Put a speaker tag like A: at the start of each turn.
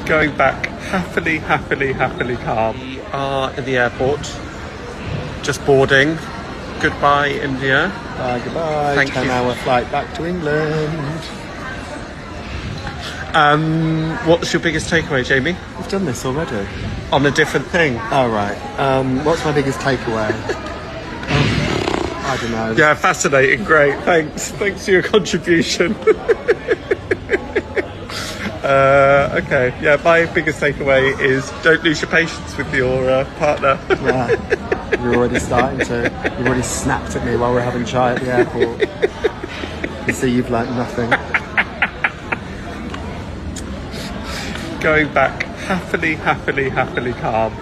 A: Going back happily calm. We are in the airport, just boarding. Goodbye, India.
B: Bye, goodbye.
A: Thank you.
B: 10-hour flight back to England.
A: What's your biggest takeaway, Jamie?
B: We've done this already.
A: On a different thing.
B: All right. What's my biggest takeaway? I don't know.
A: Yeah, fascinating. Great. Thanks for your contribution. Okay. Yeah, my biggest takeaway is don't lose your patience with your partner.
B: Yeah. You're already starting to. You've already snapped at me while we're having chai at the airport. You see, you've learnt nothing.
A: Going back happily calm.